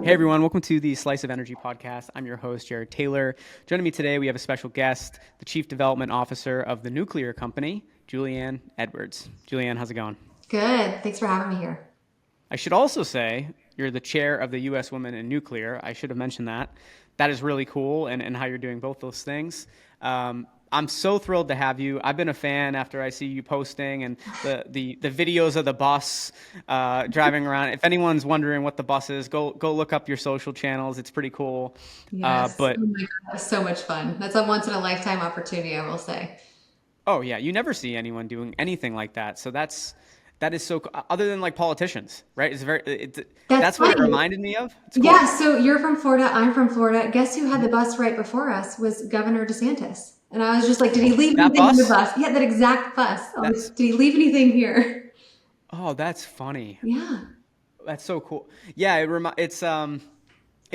Hey everyone, welcome to the Slice of Energy podcast. I'm your host, Jared Taylor. Joining me today, we have a special guest, the Chief Development Officer of the nuclear company, Juliann Edwards. Juliann, how's it going? Good. Thanks for having me here. I should also say you're the chair of the U.S. Women in Nuclear. I should have mentioned that. That is really cool, and how you're doing both those things. I'm so thrilled to have you. I've been a fan after I see you posting and the videos of the bus driving around. If anyone's wondering what the bus is, go look up your social channels. It's pretty cool. Yes. But Oh my God, that was so much fun. That's a once in a lifetime opportunity, I will say. oh yeah, you never see anyone doing anything like that. So that is so other than like politicians, right? That's That's what it funny. reminded me of. It's Yeah, cool. so you're from Florida, I'm from Florida. Guess who had the bus right before us was Governor DeSantis. And I was just like, did he leave That anything in the bus, bus? Yeah, that exact bus. I was that's like, did he leave anything here? oh, that's funny. Yeah. That's so cool. Yeah, it's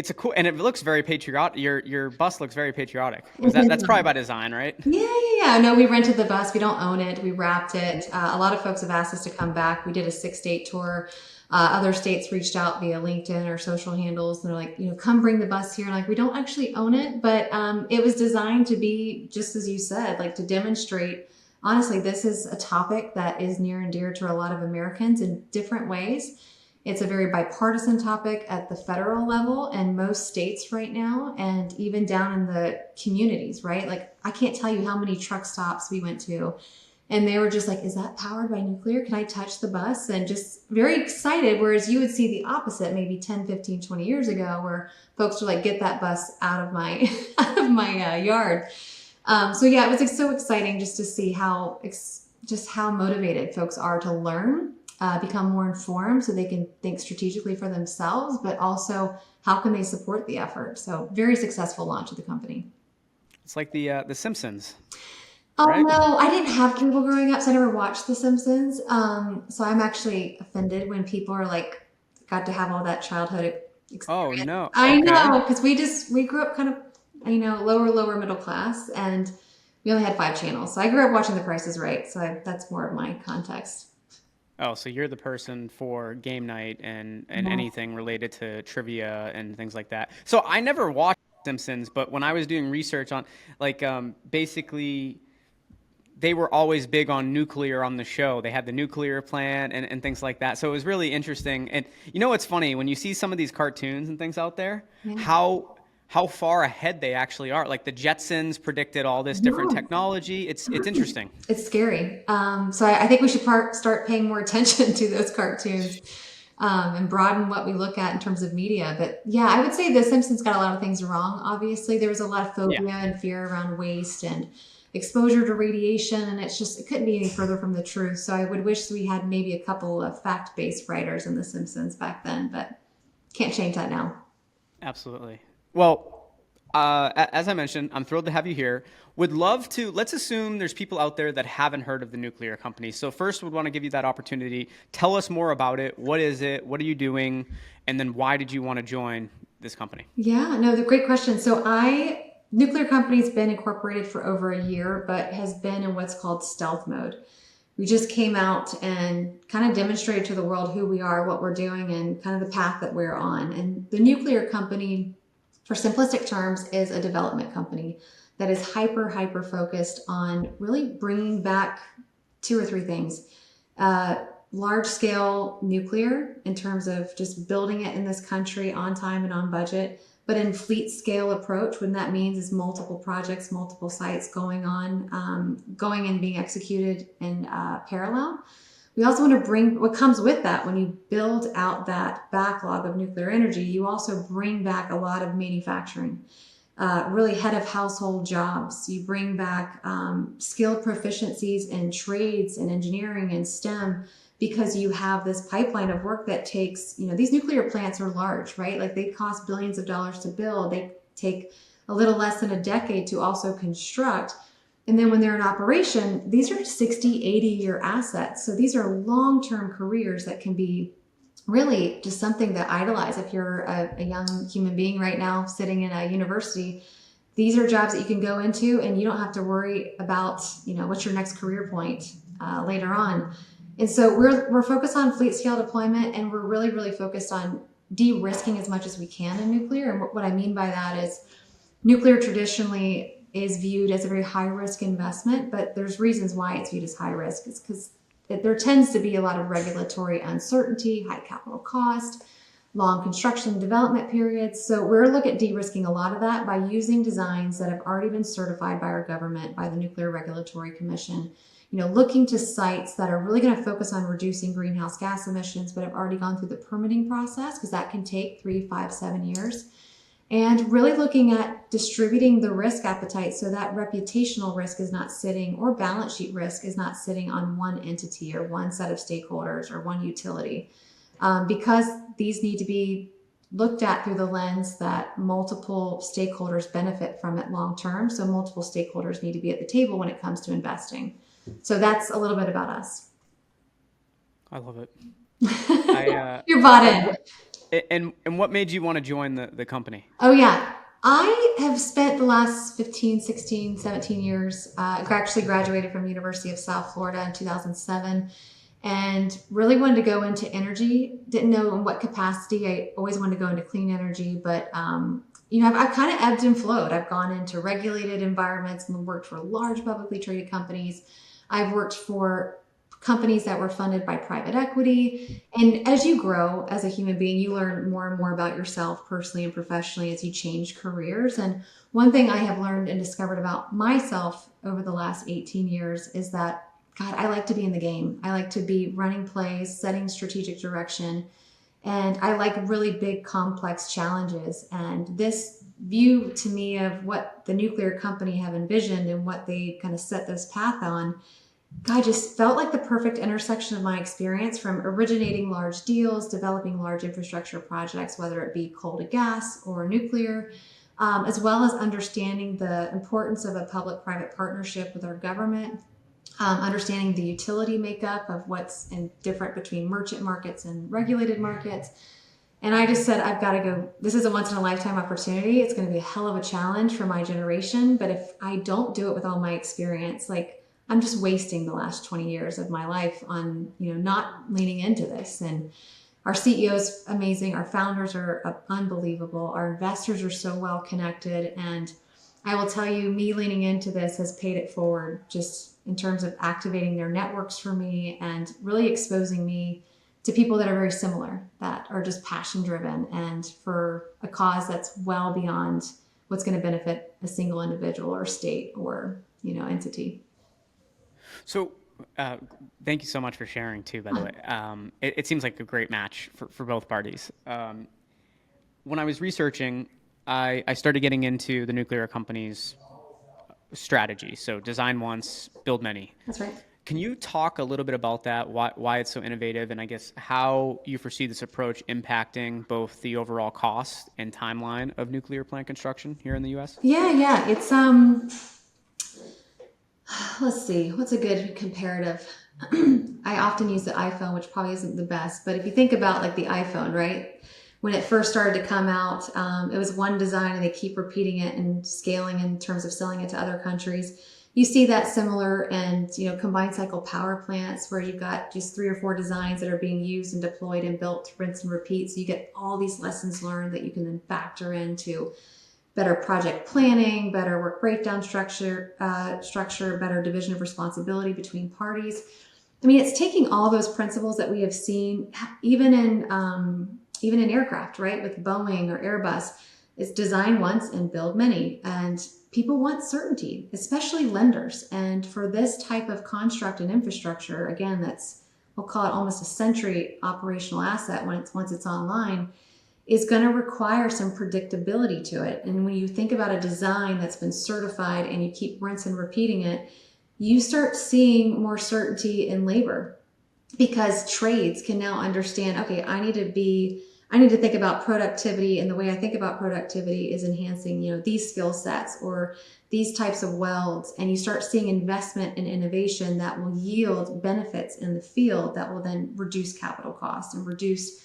a cool and it looks very patriotic. Your bus looks very patriotic. Was It that is that's probably fun. by design, right? Yeah. No, we rented the bus. We don't own it. We wrapped it. A lot of folks have asked us to come back. We did a 6 state tour. Other states reached out via LinkedIn or social handles. And they're like, come bring the bus here. And like, we don't actually own it, but it was designed to be, just as you said, like to demonstrate. Honestly, this is a topic that is near and dear to a lot of Americans in different ways. It's a very bipartisan topic at the federal level and most states right now, and even down in the communities, right? Like, I can't tell you how many truck stops we went to, and they were just like, is that powered by nuclear? Can I touch the bus? And just very excited. Whereas you would see the opposite maybe 10, 15, 20 years ago, where folks were like, get that bus out of my, out of my yard. So yeah, it was like so exciting just to see just how motivated folks are to learn, become more informed, so they can think strategically for themselves, but also how can they support the effort. So very successful launch of the company. It's like the Simpsons, Oh right? no, I didn't have cable growing up, so I never watched The Simpsons. So I'm actually offended when people are like, got to have all that childhood Oh experience. no. I Okay. know, because we grew up kind of, lower middle class, and we only had 5 channels. So I grew up watching The Price is Right. So that's more of my context. Oh, so you're the person for game night and anything related to trivia and things like that. So I never watched Simpsons, but when I was doing research on basically they were always big on nuclear on the show. They had the nuclear plant and things like that. So it was really interesting. And you know what's funny? When you see some of these cartoons and things out there, Yeah. how far ahead they actually are. Like the Jetsons predicted all this different No. technology. It's interesting. It's scary. So I think we should start paying more attention to those cartoons, and broaden what we look at in terms of media. But yeah, I would say The Simpsons got a lot of things wrong. Obviously, there was a lot of Yeah. phobia and fear around waste and exposure to radiation, and it couldn't be any further from the truth. So I would wish we had maybe a couple of fact-based writers in The Simpsons back then, but can't change that now. Absolutely. Well, as I mentioned, I'm thrilled to have you here. Would love to, let's assume there's people out there that haven't heard of the nuclear company. So first, would want to give you that opportunity. Tell us more about it. What is it? What are you doing? And then why did you want to join this company? Yeah, no, the great question. Nuclear company's been incorporated for over a year, but has been in what's called stealth mode. We just came out and kind of demonstrated to the world who we are, what we're doing, and kind of the path that we're on. And the nuclear company, for simplistic terms, is a development company that is hyper focused on really bringing back two or three things. Large scale nuclear in terms of just building it in this country on time and on budget, but in fleet scale approach, what that means is multiple projects, multiple sites going on, going and being executed in parallel. We also want to bring what comes with that. When you build out that backlog of nuclear energy, you also bring back a lot of manufacturing, really head of household jobs. You bring back skilled proficiencies in trades and engineering and STEM, because you have this pipeline of work that takes, these nuclear plants are large, right? Like, they cost billions of dollars to build. They take a little less than a decade to also construct. And then when they're in operation, these are 60, 80-year assets. So these are long-term careers that can be really just something to idolize. If you're a young human being right now sitting in a university, these are jobs that you can go into and you don't have to worry about, what's your next career point later on. And so we're focused on fleet scale deployment, and we're really focused on de-risking as much as we can in nuclear. And what I mean by that is nuclear traditionally is viewed as a very high risk investment, but there's reasons why it's viewed as high risk. It's because there tends to be a lot of regulatory uncertainty, high capital cost, long construction and development periods. So we're looking at de-risking a lot of that by using designs that have already been certified by our government, by the Nuclear Regulatory Commission, looking to sites that are really going to focus on reducing greenhouse gas emissions, but have already gone through the permitting process, because that can take 3, 5, 7 years. And really looking at distributing the risk appetite so that reputational risk is not sitting, or balance sheet risk is not sitting on one entity or one set of stakeholders or one utility. Because these need to be looked at through the lens that multiple stakeholders benefit from it long term. So multiple stakeholders need to be at the table when it comes to investing. So that's a little bit about us. I love it. You're bought in. And what made you want to join the company? Oh, yeah. I have spent the last 15, 16, 17 years, actually graduated from the University of South Florida in 2007, and really wanted to go into energy. Didn't know in what capacity. I always wanted to go into clean energy, but I've kind of ebbed and flowed. I've gone into regulated environments and worked for large publicly traded companies. I've worked for companies that were funded by private equity. And as you grow as a human being, you learn more and more about yourself personally and professionally as you change careers. And one thing I have learned and discovered about myself over the last 18 years is that, God, I like to be in the game. I like to be running plays, setting strategic direction. And I like really big, complex challenges. And this view to me of what the nuclear company have envisioned and what they kind of set this path on, God, just felt like the perfect intersection of my experience, from originating large deals, developing large infrastructure projects, whether it be coal to gas or nuclear, as well as understanding the importance of a public-private partnership with our government, understanding the utility makeup of what's different between merchant markets and regulated markets. And I just said, I've got to go. This is a once-in-a-lifetime opportunity. It's going to be a hell of a challenge for my generation. But if I don't do it with all my experience, I'm just wasting the last 20 years of my life on, not leaning into this. And our CEO is amazing. Our founders are unbelievable. Our investors are so well connected. And I will tell you, me leaning into this has paid it forward, just in terms of activating their networks for me and really exposing me to people that are very similar, that are just passion driven and for a cause that's well beyond what's going to benefit a single individual or state or, entity. So, thank you so much for sharing too, by the way. It seems like a great match for both parties. When I was researching, I started getting into the nuclear company's strategy. So design once, build many. That's right. Can you talk a little bit about that, why it's so innovative, and I guess how you foresee this approach impacting both the overall cost and timeline of nuclear plant construction here in the U.S.? Yeah. It's, let's see, what's a good comparative? I often use the iPhone, which probably isn't the best, but if you think about the iPhone, right? When it first started to come out, it was one design and they keep repeating it and scaling in terms of selling it to other countries. You see that similar in, combined cycle power plants where you've got just 3 or 4 designs that are being used and deployed and built to rinse and repeat. So you get all these lessons learned that you can then factor into better project planning, better work breakdown structure, better division of responsibility between parties. I mean, it's taking all those principles that we have seen, even in aircraft, right? With Boeing or Airbus, it's design once and build many. And people want certainty, especially lenders. And for this type of construct and infrastructure, again, we'll call it almost a century operational asset once it's online, is going to require some predictability to it. And when you think about a design that's been certified and you keep rinse and repeating it, you start seeing more certainty in labor, because trades can now understand, okay, I need to think about productivity, and the way I think about productivity is enhancing, these skill sets or these types of welds. And you start seeing investment and innovation that will yield benefits in the field that will then reduce capital costs and reduce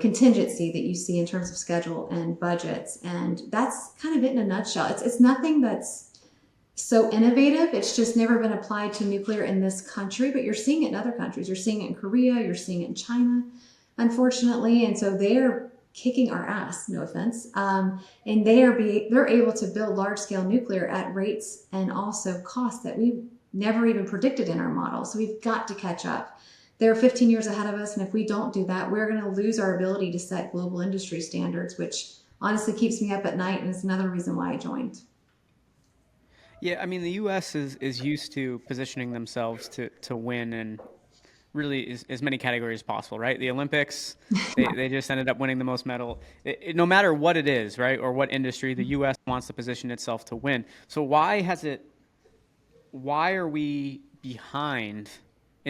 contingency that you see in terms of schedule and budgets. And that's kind of it in a nutshell. It's nothing that's so innovative. It's just never been applied to nuclear in this country, but you're seeing it in other countries. You're seeing it in Korea, you're seeing it in China, unfortunately. And so they're kicking our ass, no offense. And they're able to build large scale nuclear at rates and also costs that we never even predicted in our model. So we've got to catch up. They're 15 years ahead of us, and if we don't do that, we're going to lose our ability to set global industry standards, which honestly keeps me up at night, and is another reason why I joined. Yeah, I mean the U.S. is used to positioning themselves to win in really as many categories as possible, right? The Olympics, they just ended up winning the most medal. No matter what it is, right, or what industry, the U.S. wants to position itself to win. So why are we behind?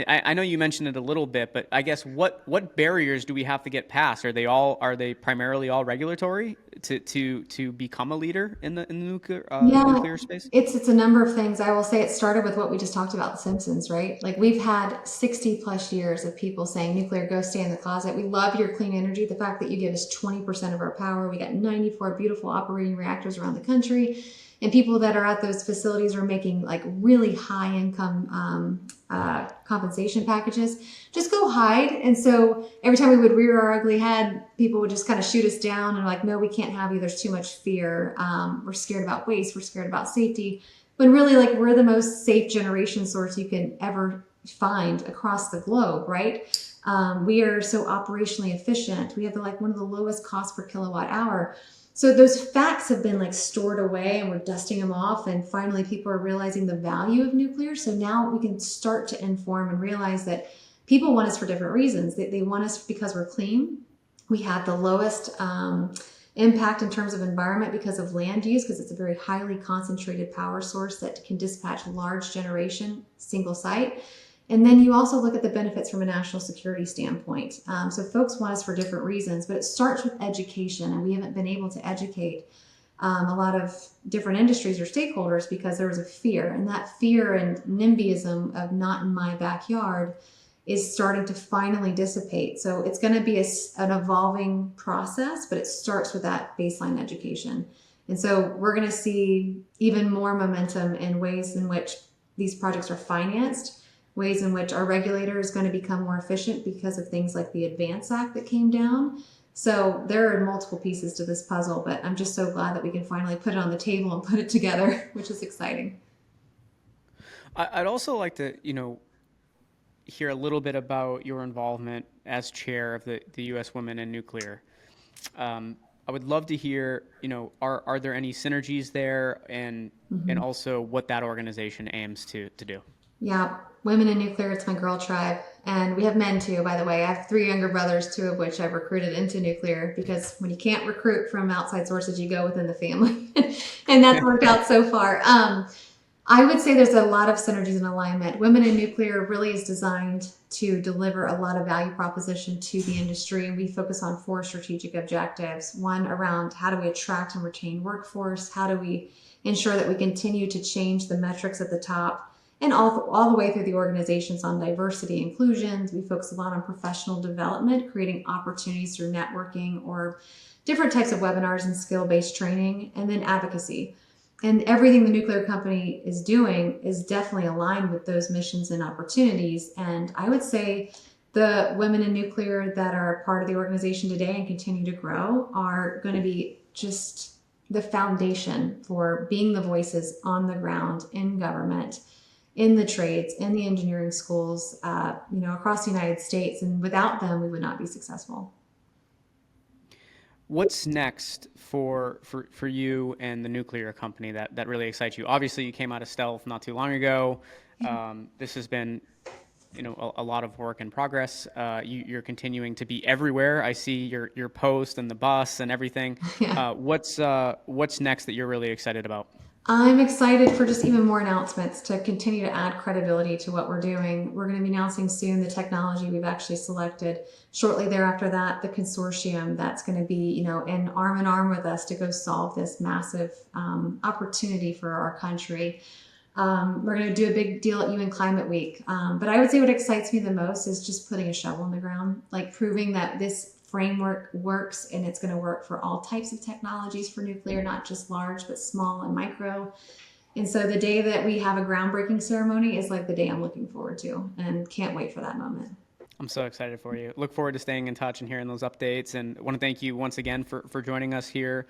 I know you mentioned it a little bit, but I guess what barriers do we have to get past? Are they primarily all regulatory to become a leader in the Yeah, nuclear space? it's a number of things. I will say it started with what we just talked about, The Simpsons, right? Like we've had 60 plus years of people saying nuclear, go stay in the closet. We love your clean energy. The fact that you give us 20% of our power. We got 94 beautiful operating reactors around the country. And people that are at those facilities are making like really high income compensation packages. Just go hide. And so every time we would rear our ugly head, people would just kind of shoot us down and like, no, we can't have you. There's too much fear. We're scared about waste. We're scared about safety. When really, like, we're the most safe generation source you can ever find across the globe, right? We are so operationally efficient. We have one of the lowest costs per kilowatt hour. So those facts have been like stored away and we're dusting them off. And finally, people are realizing the value of nuclear. So now we can start to inform and realize that people want us for different reasons. They want us because we're clean. We have the lowest impact in terms of environment because of land use, because it's a very highly concentrated power source that can dispatch large generation, single site. And then you also look at the benefits from a national security standpoint. So folks want us for different reasons, but it starts with education, and we haven't been able to educate a lot of different industries or stakeholders because there was a fear, and that fear and NIMBYism of not in my backyard is starting to finally dissipate. So it's going to be an evolving process, but it starts with that baseline education. And so we're going to see even more momentum in ways in which these projects are financed, ways in which our regulator is going to become more efficient because of things like the Advance Act that came down. So there are multiple pieces to this puzzle, but I'm just so glad that we can finally put it on the table and put it together, which is exciting. I'd also like to, hear a little bit about your involvement as chair of the U.S. Women in Nuclear. I would love to hear, are there any synergies there, and Mm-hmm. also what that organization aims to do? Yeah, women in nuclear, it's my girl tribe. And we have men too, by the way. I have three younger brothers, two of which I've recruited into nuclear because when you can't recruit from outside sources, you go within the family. And that's worked out so far. I would say there's a lot of synergies and alignment. Women in Nuclear really is designed to deliver a lot of value proposition to the industry. And we focus on four strategic objectives. One around how do we attract and retain workforce? How do we ensure that we continue to change the metrics at the top? And all the way through the organizations on diversity, inclusions. We focus a lot on professional development, creating opportunities through networking or different types of webinars and skill-based training, and then advocacy. And everything the nuclear company is doing is definitely aligned with those missions and opportunities. And I would say the women in nuclear that are part of the organization today and continue to grow are going to be just the foundation for being the voices on the ground in government, in the trades, in the engineering schools, across the United States. And without them, we would not be successful. What's next for you and the nuclear company that really excites you? Obviously, you came out of stealth not too long ago. This has been, a lot of work in progress. You're continuing to be everywhere. I see your post and the bus and everything. Yeah. What's next that you're really excited about? I'm excited for just even more announcements to continue to add credibility to what we're doing. We're going to be announcing soon the technology we've actually selected. Shortly thereafter that, the consortium that's going to be, in arm with us to go solve this massive opportunity for our country. We're going to do a big deal at UN Climate Week. But I would say what excites me the most is just putting a shovel in the ground, like proving that this framework works and it's going to work for all types of technologies for nuclear, not just large, but small and micro. And so the day that we have a groundbreaking ceremony is like the day I'm looking forward to and can't wait for that moment. I'm so excited for you. Look forward to staying in touch and hearing those updates. And want to thank you once again for joining us here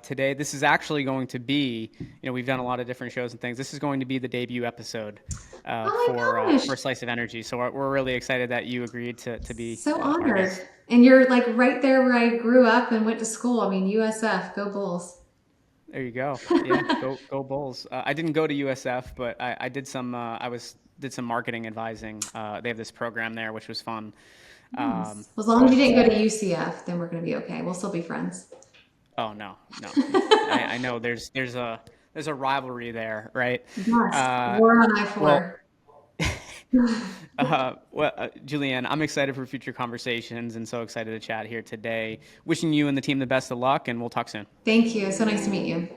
today. This is actually going to be, we've done a lot of different shows and things. This is going to be the debut episode Oh my gosh. for Slice of Energy. So we're really excited that you agreed to be So our honored. guest. And you're like right there where I grew up and went to school. I mean, USF, go Bulls. There you go. Yeah, go Bulls. I didn't go to USF, but I did some. Did some marketing advising. They have this program there, which was fun. Um, Nice. Well, as long as you but didn't go to UCF, then we're going to be okay. We'll still be friends. oh no, no. I know there's a rivalry there, right? Yes. Uh, War on I well, 4. Julianne, I'm excited for future conversations and so excited to chat here today. Wishing you and the team the best of luck, and we'll talk soon. Thank you. So nice to meet you.